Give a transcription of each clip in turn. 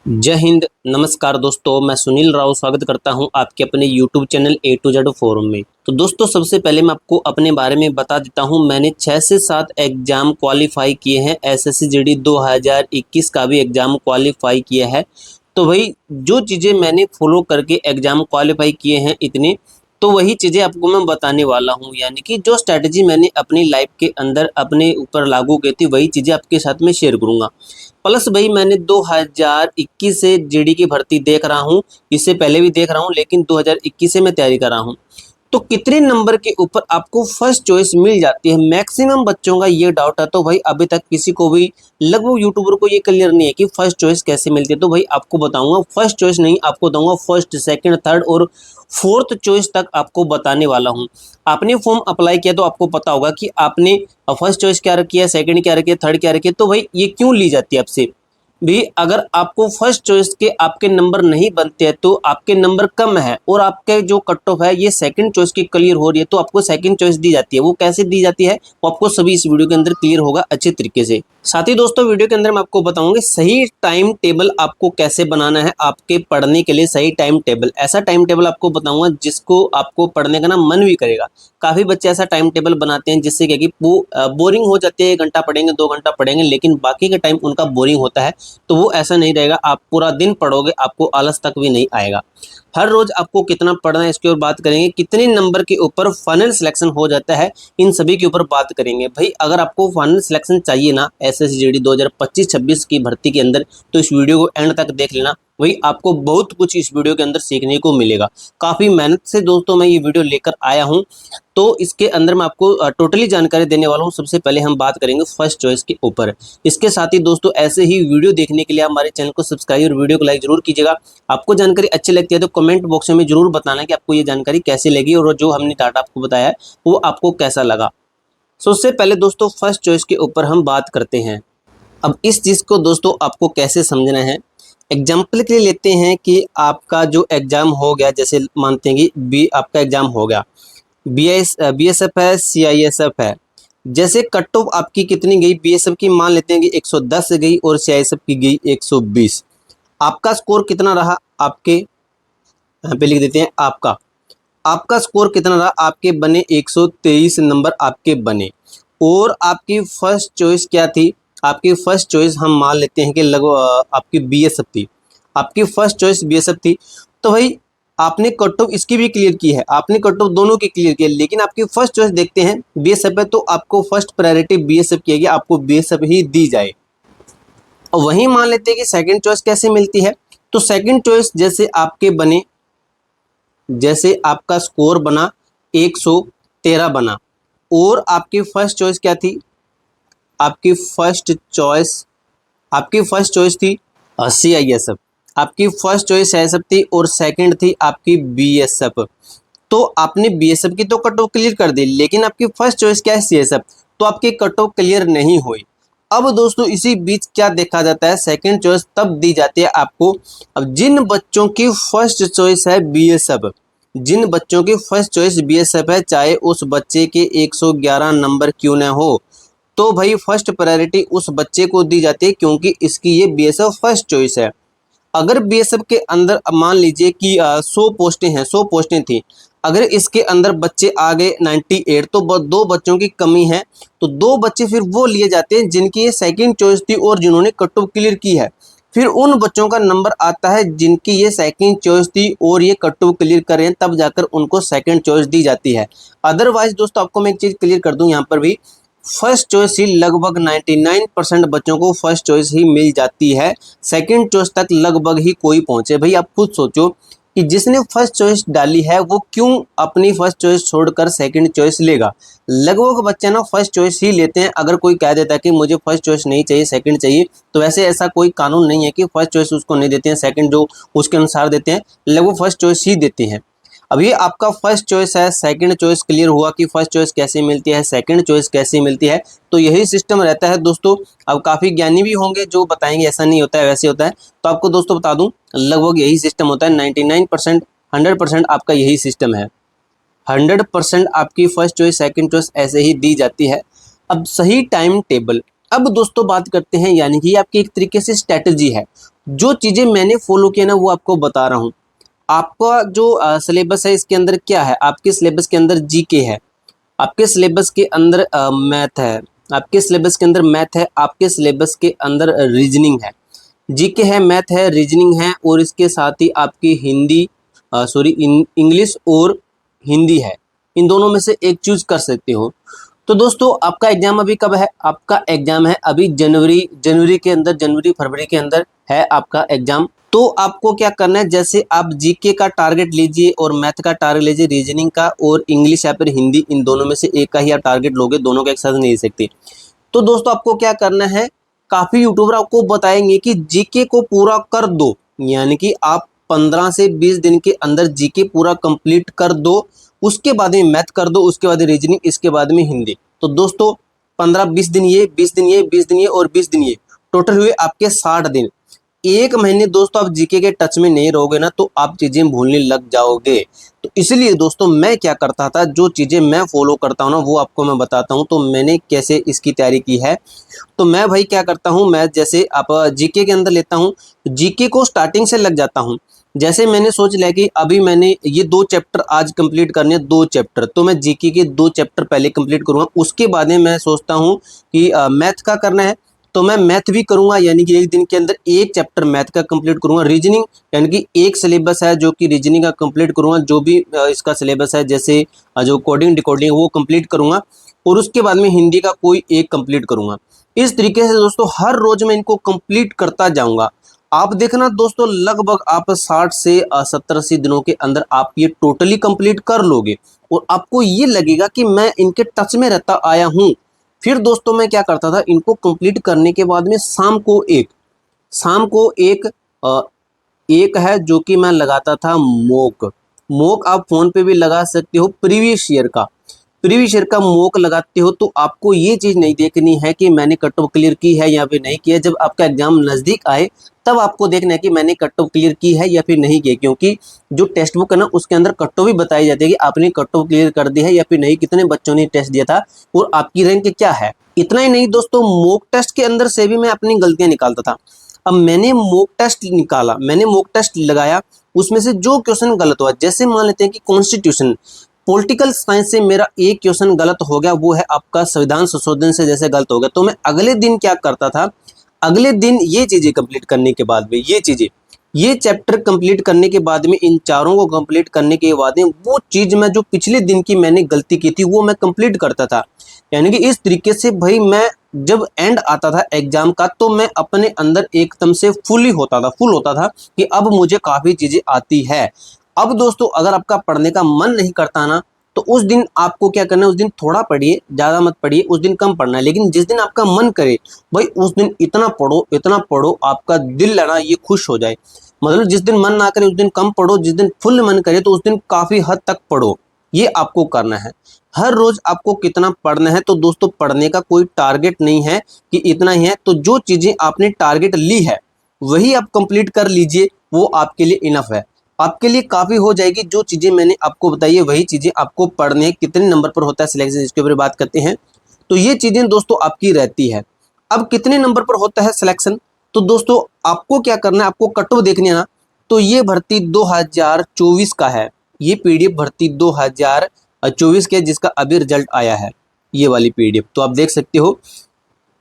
जय हिंद, नमस्कार दोस्तों। मैं सुनील राव स्वागत करता हूं आपके अपने YouTube channel A to Z forum में। तो दोस्तों, सबसे पहले मैं आपको अपने बारे में बता देता हूं। मैंने 6 से 7 एग्ज़ाम क्वालिफाई किए हैं। एसएससी जीडी 2021 का भी एग्ज़ाम क्वालिफाई किया है। तो भाई, जो चीज़ें मैंने फॉलो करके एग्ज़ाम क्वालिफाई किए हैं इतने, तो वही चीज़ें आपको मैं बताने वाला हूँ। यानी कि जो स्ट्रैटेजी मैंने अपनी लाइफ के अंदर अपने ऊपर लागू की थी, वही चीज़ें आपके साथ में शेयर करूँगा। प्लस भाई, मैंने 2021 से जीडी की भर्ती देख रहा हूँ। इससे पहले भी देख रहा हूँ, लेकिन 2021 से मैं तैयारी कर रहा हूँ। तो कितने नंबर के ऊपर आपको फर्स्ट चॉइस मिल जाती है, मैक्सिमम बच्चों का ये डाउट है। तो भाई, अभी तक किसी को भी, लगभग यूट्यूबर को ये क्लियर नहीं है कि फर्स्ट चॉइस कैसे मिलती है। तो भाई, आपको बताऊंगा, फर्स्ट चॉइस नहीं, आपको बताऊंगा फर्स्ट, सेकंड, थर्ड और फोर्थ चॉइस तक आपको बताने वाला हूँ। आपने फॉर्म अप्लाई किया तो आपको पता होगा कि आपने फर्स्ट चॉइस क्या रखी है, सेकंड क्या रखी है, थर्ड क्या रखी है। तो भाई, ये क्यों ली जाती है आपसे भी? अगर आपको फर्स्ट चॉइस के आपके नंबर नहीं बनते हैं, तो आपके नंबर कम है और आपके जो कट ऑफ है ये सेकंड चॉइस की क्लियर हो रही है, तो आपको सेकंड चॉइस दी जाती है। वो कैसे दी जाती है, वो आपको सभी इस वीडियो के अंदर क्लियर होगा अच्छे तरीके से। साथ ही दोस्तों, वीडियो के अंदर मैं आपको बताऊंगी सही टाइम टेबल आपको कैसे बनाना है आपके पढ़ने के लिए। सही टाइम टेबल, ऐसा टाइम टेबल आपको बताऊंगा जिसको आपको पढ़ने का ना मन भी करेगा। काफी बच्चे ऐसा टाइम टेबल बनाते हैं जिससे क्या कि वो बोरिंग हो जाते हैं। 1 घंटा पढ़ेंगे, 2 घंटा पढ़ेंगे, लेकिन बाकी का टाइम उनका बोरिंग होता है। तो वो ऐसा नहीं रहेगा। आप पूरा दिन पढ़ोगे, आपको आलस तक भी नहीं आएगा। हर रोज आपको कितना पढ़ना है इसके ऊपर बात करेंगे। कितने नंबर के ऊपर फाइनल सिलेक्शन हो जाता है, इन सभी के ऊपर बात करेंगे। भाई, अगर आपको फाइनल सिलेक्शन चाहिए ना एसएससी जीडी 2025-26 की भर्ती के अंदर, तो इस वीडियो को एंड तक देख लेना। वही आपको बहुत कुछ इस वीडियो के अंदर सीखने को मिलेगा। काफी मेहनत से दोस्तों मैं ये वीडियो लेकर आया हूँ। तो इसके अंदर मैं आपको टोटली जानकारी देने वाला हूँ। सबसे पहले हम बात करेंगे फर्स्ट चॉइस के ऊपर। इसके साथ ही दोस्तों, ऐसे ही वीडियो देखने के लिए हमारे चैनल को सब्सक्राइब और वीडियो को लाइक जरूर कीजिएगा। आपको जानकारी अच्छी लगती है तो कमेंट बॉक्स में जरूर बताना कि आपको ये जानकारी कैसी लगी और जो हमने डाटा आपको बताया है वो आपको कैसा लगा। सबसे पहले दोस्तों, फर्स्ट चॉइस के ऊपर हम बात करते हैं। अब इस चीज़ को दोस्तों आपको कैसे समझना है, एग्जाम्पल के लिए लेते हैं कि आपका जो एग्ज़ाम हो गया, जैसे मानते हैं कि आपका एग्ज़ाम हो गया, बीएसएफ है, सीआईएसएफ है। जैसे कट ऑफ आपकी कितनी गई, बीएसएफ की मान लेते हैं कि 110 गई और सीआईएसएफ की गई 120। आपका स्कोर कितना रहा? आपके यहाँ पे लिख देते हैं आपका आपका स्कोर कितना रहा? आपके बने 123 नंबर आपके बने। और आपकी फर्स्ट चॉइस क्या थी? आपकी फर्स्ट चॉइस हम मान लेते हैं कि लगभग आपकी बीएसएफ थी। आपकी फर्स्ट चॉइस बीएसएफ थी। तो भाई, आपने कट ऑफ इसकी भी क्लियर की है, आपने कट ऑफ दोनों की क्लियर की है, लेकिन आपकी फर्स्ट चॉइस देखते हैं बीएसएफ है, तो आपको फर्स्ट प्रायोरिटी बीएसएफ की है, आपको बीएसएफ ही दी जाए। और वहीं मान लेते हैं कि सेकंड चॉइस कैसे मिलती है। तो सेकंड चॉइस जैसे आपके बने, जैसे आपका स्कोर बना 113 बना, और आपकी फर्स्ट चॉइस क्या थी? आपकी फर्स्ट चॉइस थी सीआईएसएफ। आपकी फर्स्ट चॉइस सीआईएसएफ थी और सेकंड थी आपकी बीएसएफ। तो आपने बीएसएफ की तो कट ऑफ क्लियर कर दी, लेकिन आपकी फर्स्ट चॉइस क्या है? सीएसएफ। तो आपकी कट ऑफ क्लियर नहीं हुई। अब दोस्तों, इसी बीच क्या देखा जाता है, सेकंड चॉइस तब दी जाती है आपको। अब जिन बच्चों की फर्स्ट चॉइस है बीएसएफ, जिन बच्चों की फर्स्ट चॉइस बीएसएफ है, चाहे उस बच्चे के 111 नंबर क्यों न हो, तो भाई फर्स्ट प्रायोरिटी उस बच्चे को दी जाती है, क्योंकि इसकी ये बीएसएफ फर्स्ट चॉइस है। अगर बीएसएफ के अंदर अब मान लीजिए कि 100 पोस्टें हैं, 100 पोस्टें थी, अगर इसके अंदर बच्चे आ गए 98, तो 2 बच्चों की कमी है, तो 2 बच्चे फिर वो लिए जाते हैं जिनकी ये सेकंड चॉइस थी और जिन्होंने कट ऑफ क्लियर की है। फिर उन बच्चों का नंबर आता है जिनकी ये सेकंड चॉइस थी और ये कट ऑफ क्लियर कर रहे हैं, तब जाकर उनको सेकंड चॉइस दी जाती है। अदरवाइज दोस्तों, आपको मैं एक चीज़ क्लियर कर दूं, यहाँ पर भी फर्स्ट चॉइस ही लगभग 99% बच्चों को फर्स्ट चॉइस ही मिल जाती है। सेकंड चॉइस तक लगभग ही कोई पहुंचे। भाई, आप खुद सोचो कि जिसने फर्स्ट चॉइस डाली है वो क्यों अपनी फर्स्ट चॉइस छोड़कर सेकंड चॉइस लेगा। लगभग बच्चे ना फर्स्ट चॉइस ही लेते हैं। अगर कोई कह देता है कि मुझे फर्स्ट चॉइस नहीं चाहिए, सेकंड चाहिए, तो वैसे ऐसा कोई कानून नहीं है कि फर्स्ट चॉइस उसको नहीं देते हैं, सेकंड जो उसके अनुसार देते हैं, लगभग फर्स्ट चॉइस ही देते हैं। अब ये आपका फर्स्ट चॉइस है, सेकंड चॉइस क्लियर हुआ कि फर्स्ट चॉइस कैसे मिलती है, सेकंड चॉइस कैसे मिलती है। तो यही सिस्टम रहता है दोस्तों। अब काफ़ी ज्ञानी भी होंगे जो बताएंगे ऐसा नहीं होता है, वैसे होता है। तो आपको दोस्तों बता दूं, लगभग यही सिस्टम होता है। 99%, 100% आपका यही सिस्टम है। 100% आपकी फर्स्ट चॉइस सेकंड चॉइस ऐसे ही दी जाती है। अब सही टाइम टेबल, अब दोस्तों बात करते हैं, यानी कि आपकी एक तरीके से स्ट्रैटेजी है। जो चीज़ें मैंने फॉलो किया ना वो आपको बता रहा हूँ। आपका जो सिलेबस है इसके अंदर क्या है, आपके सिलेबस के अंदर जीके है, आपके सिलेबस के अंदर मैथ है, आपके सिलेबस के अंदर मैथ है, आपके सिलेबस के अंदर रीजनिंग है, जीके है, मैथ है, रीजनिंग है और इसके साथ ही आपकी हिंदी इंग्लिश और हिंदी है। इन दोनों में से एक चूज कर सकते हो। तो दोस्तों आपका एग्जाम अभी कब है? आपका एग्जाम है अभी जनवरी के अंदर, जनवरी फरवरी के अंदर है आपका एग्जाम। तो आपको क्या करना है, जैसे आप जीके का टारगेट लीजिए और मैथ का टारगेट लीजिए, रीजनिंग का और इंग्लिश या फिर हिंदी, इन दोनों में से एक का ही आप टारगेट लोगे, दोनों का एक साथ नहीं ले सकते। तो दोस्तों आपको क्या करना है, काफी यूट्यूबर आपको बताएंगे कि जीके को पूरा कर दो, यानी कि आप 15 से 20 दिन के अंदर जीके पूरा कंप्लीट कर दो, उसके बाद में मैथ कर दो, उसके बाद रीजनिंग, इसके बाद में हिंदी। तो दोस्तों 15-20 दिन ये, 20 दिन ये, 20 दिन ये और 20 दिन ये, टोटल हुए आपके 60 दिन। एक महीने दोस्तों आप जीके के टच में नहीं रहोगे ना तो आप चीजें भूलने लग जाओगे। तो इसलिए दोस्तों मैं क्या करता था, जो चीजें मैं फॉलो करता हूँ ना वो आपको मैं बताता हूँ। तो मैंने कैसे इसकी तैयारी की है, तो मैं भाई क्या करता हूँ, मैं जैसे आप जीके के अंदर लेता हूँ, जीके को स्टार्टिंग से लग जाता हूँ। जैसे मैंने सोच लिया कि अभी मैंने ये 2 चैप्टर आज कंप्लीट करने हैं, 2 चैप्टर, तो मैं जीके के 2 चैप्टर पहले कंप्लीट करूंगा। उसके बाद में मैं सोचता हूँ कि मैथ का करना है तो मैं मैथ भी करूंगा, यानी कि एक दिन के अंदर एक चैप्टर मैथ का कंप्लीट करूंगा। रीजनिंग यानी कि एक सिलेबस है जो कि रीजनिंग का कंप्लीट करूंगा, जो भी इसका सिलेबस है, जैसे जो कोडिंग डिकोडिंग वो कंप्लीट करूंगा और उसके बाद में हिंदी का कोई एक कंप्लीट करूंगा। इस तरीके से दोस्तों हर रोज मैं इनको कंप्लीट करता जाऊंगा। आप देखना दोस्तों लगभग आप 60 से 70-80 दिनों के अंदर आप ये टोटली कंप्लीट कर लोगे और आपको ये लगेगा कि मैं इनके टच में रहता आया हूँ। फिर दोस्तों मैं क्या करता था, इनको कंप्लीट करने के बाद में शाम को एक एक है जो कि मैं लगाता था मोक आप फोन पे भी लगा सकते हो, प्रीवियस ईयर का मॉक लगाते हो। तो आपको ये चीज नहीं देखनी है कि मैंने कट ऑफ क्लियर की है या फिर नहीं की है। जब आपका एग्जाम नजदीक आए तब आपको देखना है कि मैंने कट ऑफ क्लियर की है या फिर नहीं की है, क्योंकि जो टेक्स्ट बुक है ना उसके अंदर कट ऑफ भी बताई जाती है कि आपने कट ऑफ क्लियर कर दी है या फिर नहीं, कितने बच्चों ने टेस्ट दिया था और आपकी रैंक क्या है। इतना ही नहीं दोस्तों, मॉक टेस्ट के अंदर से भी मैं अपनी गलतियां निकालता था। अब मैंने मॉक टेस्ट निकाला, मैंने मॉक टेस्ट लगाया, उसमें से जो क्वेश्चन गलत हुआ, जैसे मान लेते हैं कि कॉन्स्टिट्यूशन पॉलिटिकल साइंस से मेरा एक क्वेश्चन गलत हो गया, वो है आपका संविधान संशोधन से जैसे गलत हो गया, तो मैं अगले दिन क्या करता था, अगले दिन ये चीजें कंप्लीट करने के बाद में ये चैप्टर कंप्लीट करने के बाद में, इन चारों को कंप्लीट करने के बाद में वो चीज मैं जो पिछले दिन की मैंने गलती की थी वो मैं कंप्लीट करता था। यानी कि इस तरीके से भाई मैं जब एंड आता था एग्जाम का तो मैं अपने अंदर एकदम से फुल होता था कि अब मुझे काफी चीजें आती है। अब दोस्तों अगर आपका पढ़ने का मन नहीं करता ना तो उस दिन आपको क्या करना है, उस दिन थोड़ा पढ़िए, ज्यादा मत पढ़िए, उस दिन कम पढ़ना है। लेकिन जिस दिन आपका मन करे भाई उस दिन इतना पढ़ो आपका दिल लड़ा ये खुश हो जाए। मतलब जिस दिन मन ना करे उस दिन कम पढ़ो, जिस दिन फुल मन करे तो उस दिन काफी हद तक पढ़ो। ये आपको करना है। हर रोज आपको कितना पढ़ना है, तो दोस्तों पढ़ने का कोई टारगेट नहीं है कि इतना ही है। तो जो चीजें आपने टारगेट ली है वही आप कंप्लीट कर लीजिए, वो आपके लिए इनफ है, आपके लिए काफी हो जाएगी। जो चीजें मैंने आपको बताई है वही चीजें आपको पढ़ने, कितने नंबर पर होता है सिलेक्शन इसके ऊपर बात करते हैं। तो ये चीजें दोस्तों आपकी रहती है। अब कितने नंबर पर होता है सिलेक्शन, तो दोस्तों आपको क्या करना है, आपको कट ऑफ देखनी है ना। तो ये भर्ती 2024 का है, ये पीडीएफ भर्ती 2024 के जिसका अभी रिजल्ट आया है, ये वाली पीडीएफ तो आप देख सकते हो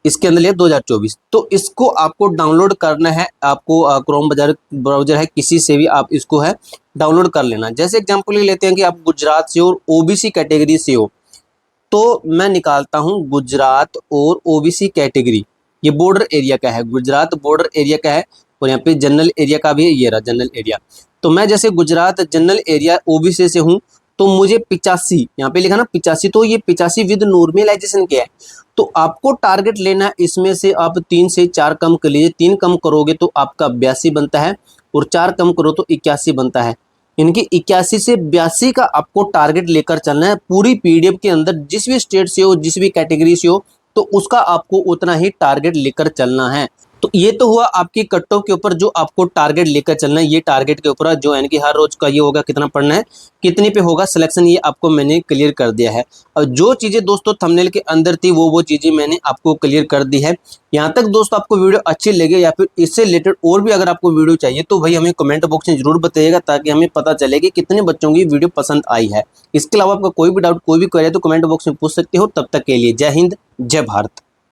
इसके अंदर लिया 2024। तो इसको आपको डाउनलोड करना है, आपको क्रोम ब्राउजर है किसी से भी आप इसको है डाउनलोड कर लेना। जैसे एग्जांपल लेते हैं कि आप गुजरात से और ओबीसी कैटेगरी से हो, तो मैं निकालता हूं गुजरात और ओबीसी कैटेगरी, ये बॉर्डर एरिया का है, गुजरात बॉर्डर एरिया का है और यहाँ पे जनरल एरिया का भी है, ये रहा जनरल एरिया। तो मैं जैसे गुजरात जनरल एरिया ओबीसी से हूँ तो मुझे 85 यहाँ पे लिखा ना 85, तो ये 85 विद नॉर्मलाइजेशन के है। तो आपको टारगेट लेना है, इसमें से आप 3 से 4 कम कर लीजिए, 3 कम करोगे तो आपका 82 बनता है और 4 कम करो तो 81 बनता है। इनकी 81 से 82 का आपको टारगेट लेकर चलना है पूरी पीडीएफ के अंदर। जिस भी स्टेट से हो, जिस भी कैटेगरी से हो, तो उसका आपको उतना ही टारगेट लेकर चलना है। तो ये तो हुआ आपकी कट ऑफ के ऊपर जो आपको टारगेट लेकर चलना है, ये टारगेट के ऊपर जो यानी कि हर रोज का ये होगा कितना पढ़ना है, कितने पे होगा सिलेक्शन, ये आपको मैंने क्लियर कर दिया है। और जो चीज़ें दोस्तों थंबनेल के अंदर थी वो चीज़ें मैंने आपको क्लियर कर दी है। यहाँ तक दोस्तों आपको वीडियो अच्छी लगे या फिर इससे रिलेटेड और भी अगर आपको वीडियो चाहिए तो भाई हमें कमेंट बॉक्स में जरूर बताइएगा, ताकि हमें पता चले कि कितने बच्चों की वीडियो पसंद आई है। इसके अलावा आपका कोई भी डाउट कोई भी क्वेरी है तो कमेंट बॉक्स में पूछ सकते हो। तब तक के लिए जय हिंद, जय भारत।